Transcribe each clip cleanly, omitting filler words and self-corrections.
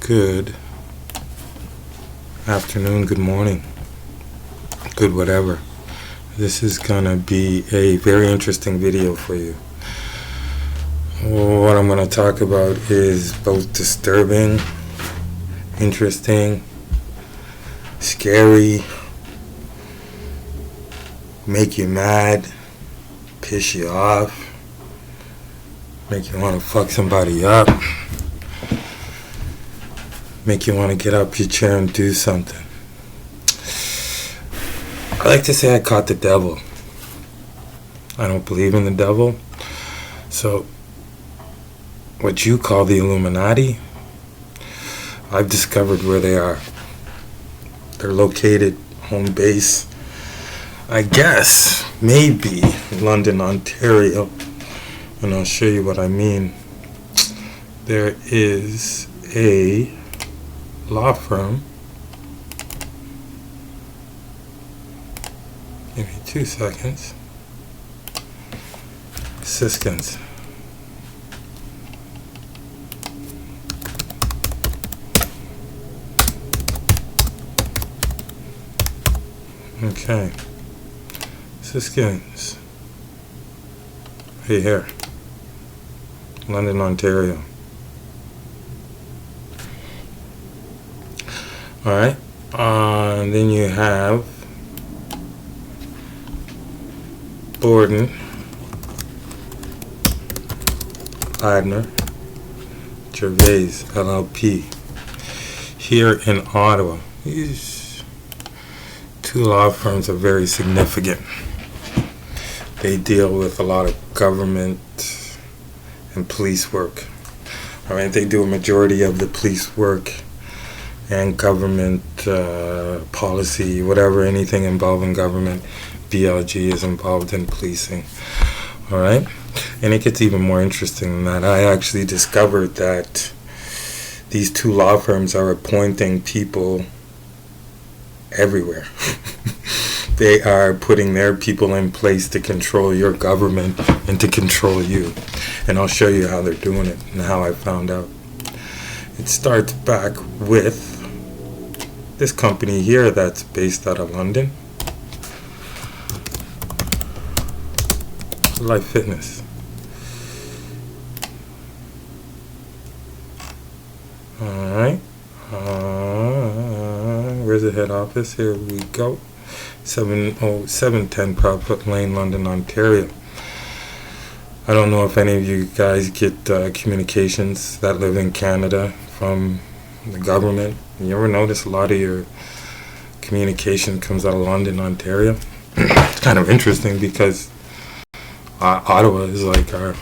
good afternoon, good morning, good whatever. This is gonna be a very interesting video for you. What I'm gonna talk about is both disturbing, interesting, scary, make you mad, piss you off, make you want to fuck somebody up, make you want to get up your chair and do something. I like to say I caught the devil. I don't believe in the devil. So, what you call the Illuminati, I've discovered where they are. They're located, home base, I guess, maybe London, Ontario. And I'll show you what I mean. There is a law firm. Give me 2 seconds. Siskins. Okay. Siskins. Right here. London, Ontario. Alright. And then you have Borden, Ladner, Gervais, LLP, here in Ottawa. These two law firms are very significant. They deal with a lot of government and police work. Alright, they do a majority of the police work and government policy, whatever, anything involving government. BLG is involved in policing. Alright? And it gets even more interesting than that. I actually discovered that these two law firms are appointing people everywhere. They are putting their people in place to control your government and to control you. And I'll show you how they're doing it and how I found out. It starts back with this company here that's based out of London. Life Fitness. Alright. Where's the head office? Here we go. 710 Proudfoot Lane, London, Ontario. I don't know if any of you guys get communications that live in Canada from the government. You ever notice a lot of your communication comes out of London, Ontario? It's kind of interesting because Ottawa is like our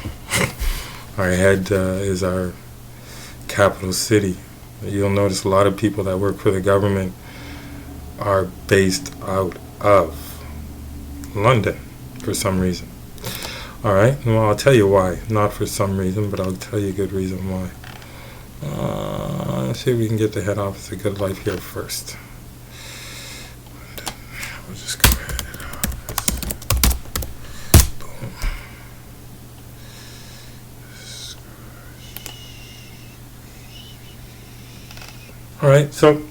head, is our capital city. You'll notice a lot of people that work for the government are based out of London for some reason. Alright, well, I'll tell you why. Not for some reason, but I'll tell you a good reason why. Let's see if we can get the head office of Good Life here first. We'll just go ahead. Boom. Alright, so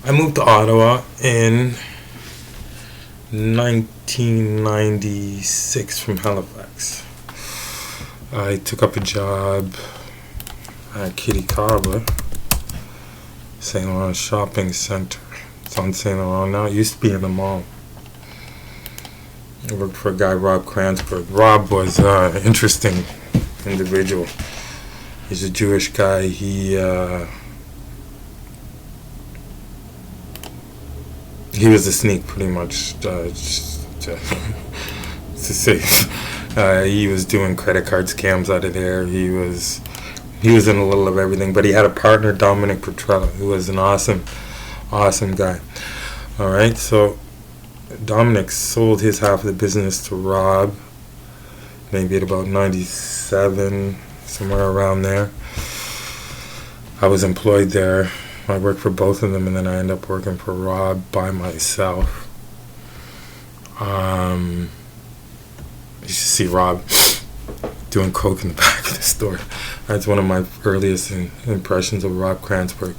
I moved to Ottawa in 1996 from Halifax. I took up a job at Kitty Carver, St. Laurent Shopping Center. It's on St. Laurent now. It used to be in the mall. I worked for a guy, Rob Kranzberg. Rob was an interesting individual. He's a Jewish guy. He was a sneak, pretty much, to say. He was doing credit card scams out of there. He was in a little of everything, but he had a partner, Dominic Petrella, who was an awesome guy. All right, so Dominic sold his half of the business to Rob, maybe at about 97, somewhere around there. I was employed there. I worked for both of them, and then I ended up working for Rob by myself. You should see Rob. doing coke in the back of the store. That's one of my earliest impressions of Rob Kranzberg,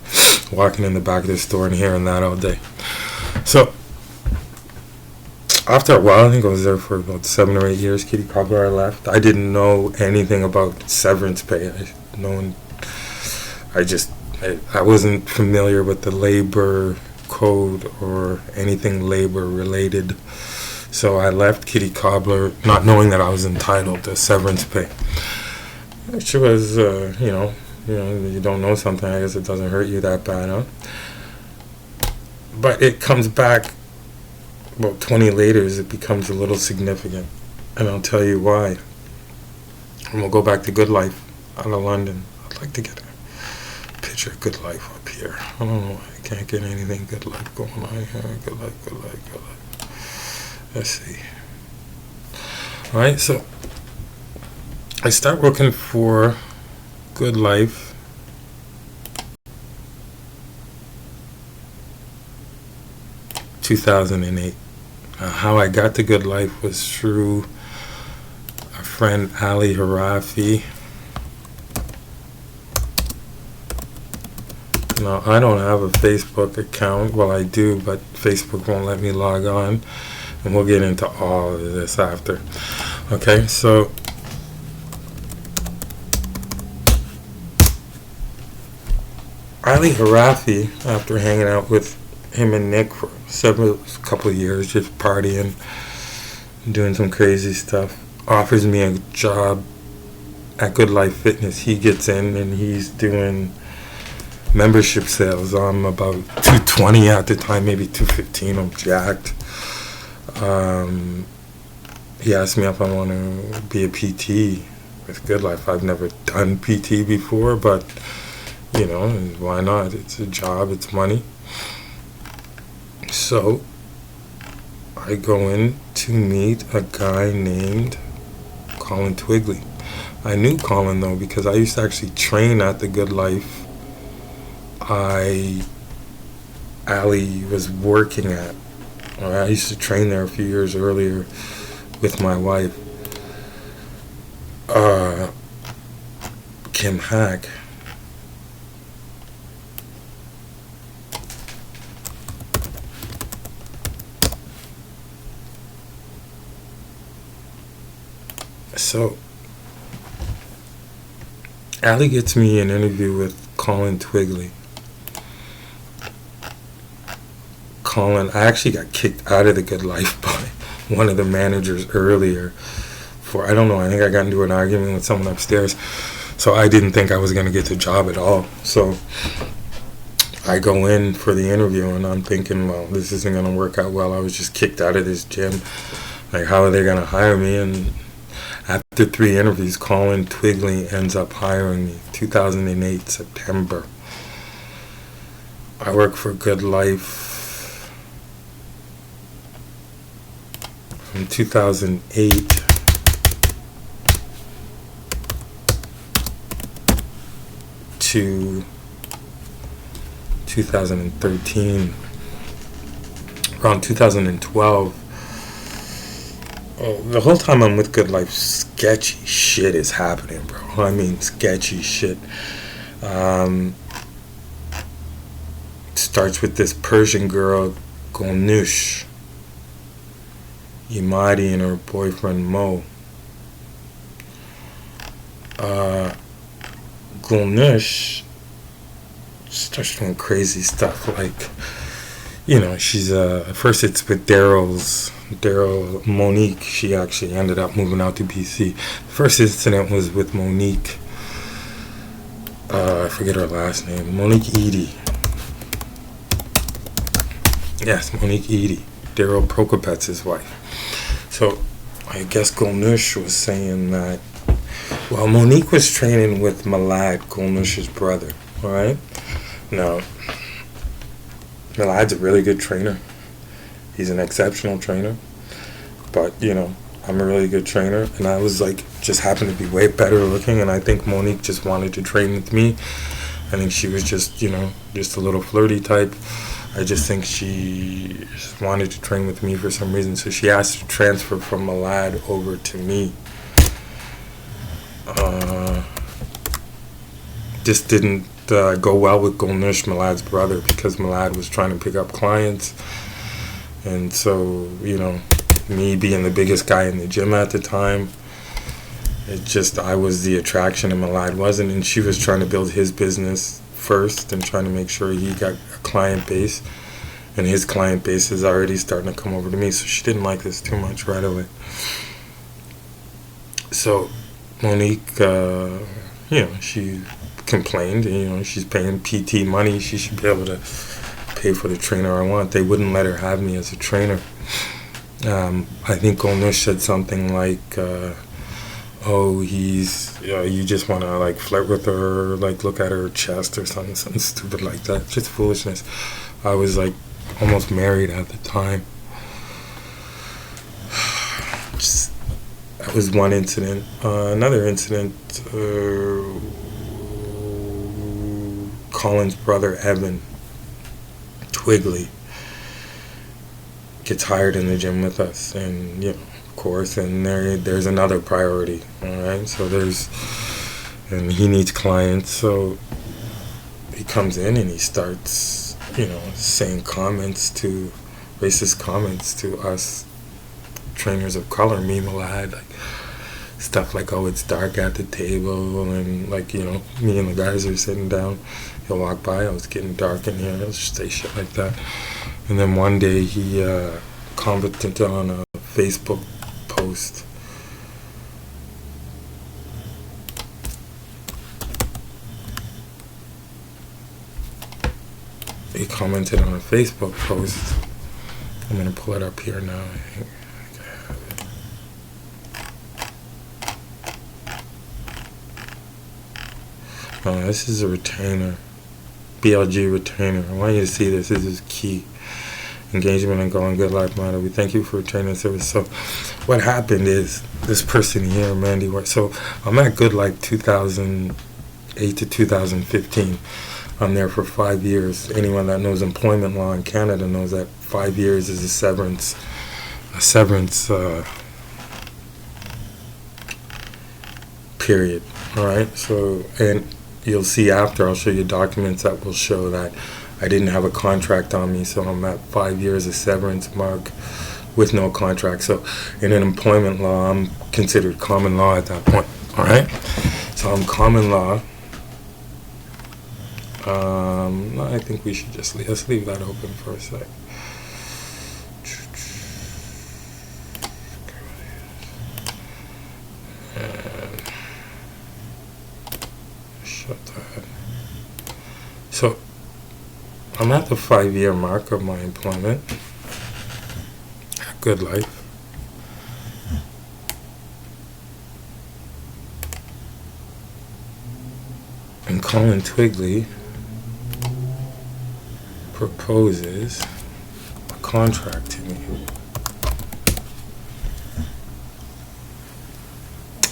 walking in the back of the store and hearing that all day. So after a while, I think I was there for about 7 or 8 years. Kitty Cobbler, I left. I didn't know anything about severance pay. I wasn't familiar with the labor code or anything labor related. So I left Kitty Cobbler not knowing that I was entitled to severance pay. Which was, you don't know something, I guess it doesn't hurt you that bad, huh? But it comes back about 20 later, it becomes a little significant. And I'll tell you why. And we'll go back to Good Life out of London. I'd like to get a picture of Good Life up here. I don't know why I can't get anything Good Life going on here. Good Life, Good Life, Good Life. Let's see. Alright, so I start working for Good Life in 2008. How I got to Good Life was through a friend, Ali Harafi. Now, I don't have a Facebook account. Well, I do, but Facebook won't let me log on. And we'll get into all of this after. Okay, so Ali Harafi, after hanging out with him and Nick for a couple of years, just partying, doing some crazy stuff, offers me a job at Good Life Fitness. He gets in and he's doing membership sales. I'm about 220 at the time, maybe 215. I'm jacked. He asked me if I want to be a PT with Good Life. I've never done PT before, but why not? It's a job, it's money. So I go in to meet a guy named Colin Twigley. I knew Colin though because I used to actually train at the Good Life Ali was working at. I used to train there a few years earlier with my wife, Kim Hack. So, Ali gets me an interview with Colin Twigley. Colin, I actually got kicked out of the Good Life by one of the managers earlier for, I don't know, I think I got into an argument with someone upstairs, so I didn't think I was going to get the job at all. So I go in for the interview and I'm thinking, well, this isn't going to work out well. I was just kicked out of this gym. Like, how are they going to hire me? And after 3 interviews, Colin Twigley ends up hiring me. 2008, September. I work for Good Life from 2008 to 2013. Around 2012. The whole time I'm with Good Life, sketchy shit is happening, bro. I mean, sketchy shit. Starts with this Persian girl, Golnush Imadi, and her boyfriend Mo. Golnush starts doing crazy stuff, like, she's first it's with Daryl Monique. She actually ended up moving out to BC. First incident was with Monique. I forget her last name. Monique Eady. Yes, Monique Eady. Daryl Prokopets' wife. So, I guess Golnush was saying that, well, Monique was training with Malad, Golnush's brother. Alright? Now, Malad's a really good trainer. He's an exceptional trainer. But, I'm a really good trainer. And I was like, just happened to be way better looking. And I think Monique just wanted to train with me. I think she was just, just a little flirty type. I just think she just wanted to train with me for some reason. So she asked to transfer from Malad over to me. this didn't go well with Golnish, Malad's brother, because Malad was trying to pick up clients. And so, me being the biggest guy in the gym at the time, I was the attraction and Malad wasn't. And she was trying to build his business first and trying to make sure he got a client base. And his client base is already starting to come over to me. So she didn't like this too much right away. So Monique, she complained. She's paying PT money. She should be able to pay for the trainer I want. They wouldn't let her have me as a trainer. I think Golnish said something like, you just want to like flirt with her, like look at her chest or something stupid like that. Just foolishness. I was like almost married at the time. That was one incident. Another incident, Colin's brother Evan Twigley gets hired in the gym with us, and of course, and there's another priority. All right, so and he needs clients, so he comes in and he starts saying racist comments to us trainers of color. Me and Malad, like stuff like, oh, it's dark at the table, and like me and the guys are sitting down, he'll walk by, oh, it's getting dark in here, he'll just say shit like that. And then one day he commented on a Facebook post. He commented on a Facebook post. I'm going to pull it up here now. I think I have it. Oh, this is a retainer. BLG retainer. I want you to see this. This is key. Engagement and Going Good Life model. We thank you for retaining service. So what happened is this person here, Mandy White. So I'm at Good Life 2008 to 2015. I'm there for 5 years. Anyone that knows employment law in Canada knows that 5 years is a severance period. All right. So, and you'll see after, I'll show you documents that will show that I didn't have a contract on me, so I'm at 5 years of severance mark with no contract. So in an employment law, I'm considered common law at that point. All right. So I'm common law. I think we should just let's leave that open for a sec. And shut that. So I'm at the 5-year mark of my employment at Good Life. And Colin Twigley proposes a contract to me.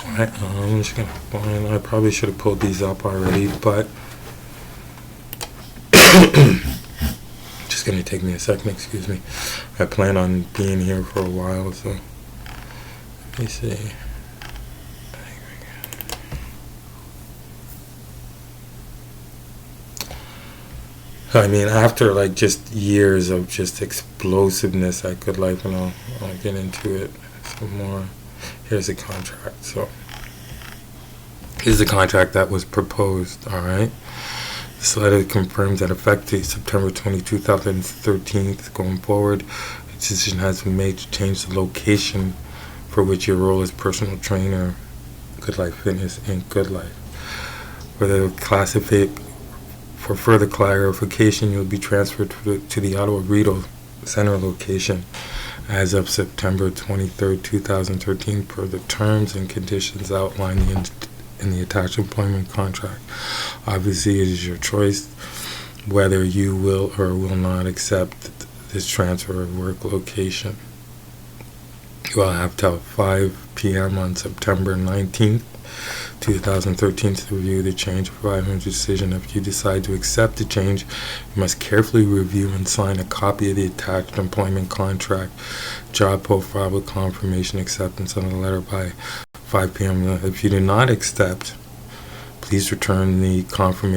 Alright, I'm just gonna find, I probably should have pulled these up already, but just gonna take me a second, excuse me. I plan on being here for a while, so let me see. I mean, after like just years of just explosiveness at Good Life, and I'll get into it some more. Here's the contract. So here's the contract that was proposed. All right. This letter confirms that effective September 20, 2013, going forward, a decision has been made to change the location for which your role as personal trainer, Good Life Fitness, and Good Life. For further clarification, you'll be transferred to the Ottawa Rideau Center location as of September 23, 2013, per the terms and conditions outlined in the attached employment contract. Obviously, it is your choice whether you will or will not accept this transfer of work location. You will have till 5 p.m. on September 19th, 2013 to review the change and provide a decision. If you decide to accept the change, you must carefully review and sign a copy of the attached employment contract, job profile with confirmation acceptance on the letter by 5 p.m. If you do not accept, Please return the confirmation